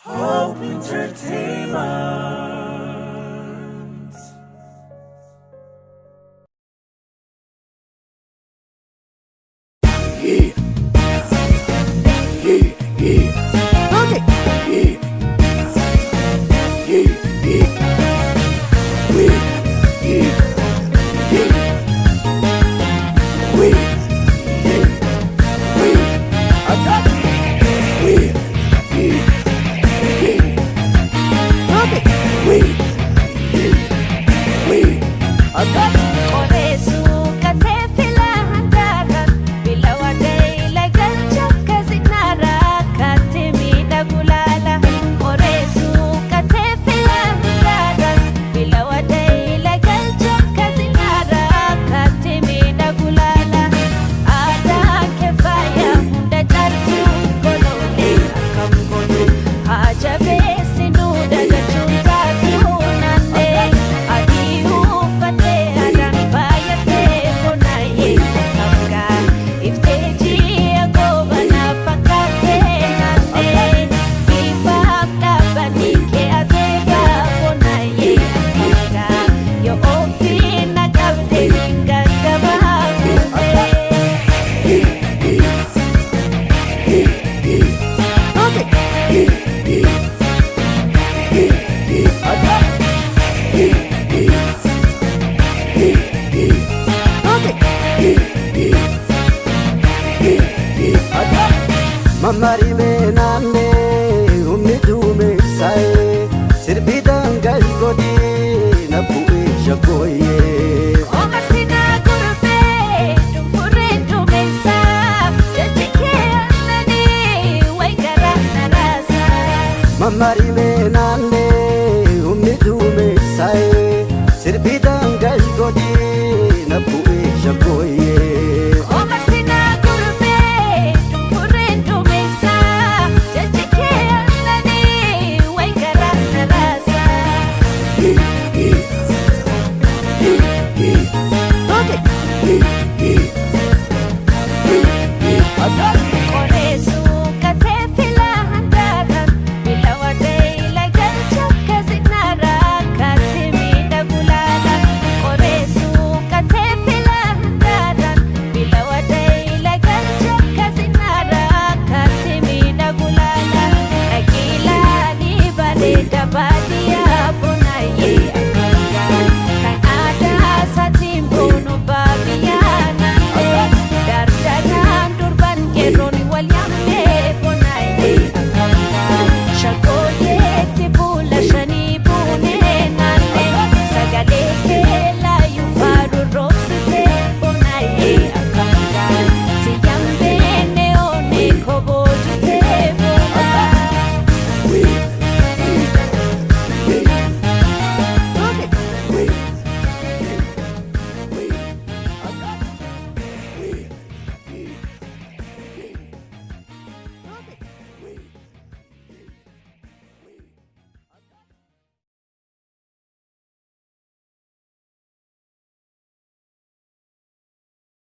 Hope Entertainment. Yeah. Yeah, yeah. Okay. Yeah. Yeah, yeah. Wait. Yeah. Yeah. Wait. Yeah. Wait. I got it. Wait. Yeah. Yeah. Okay. Wait. Yeah. Wait. I got it. Mamari benane umidume sai sirbidan gal godi na puwe shakoye Omasina kurbe dumpure dumesa jajike anani waigara narasa Mamari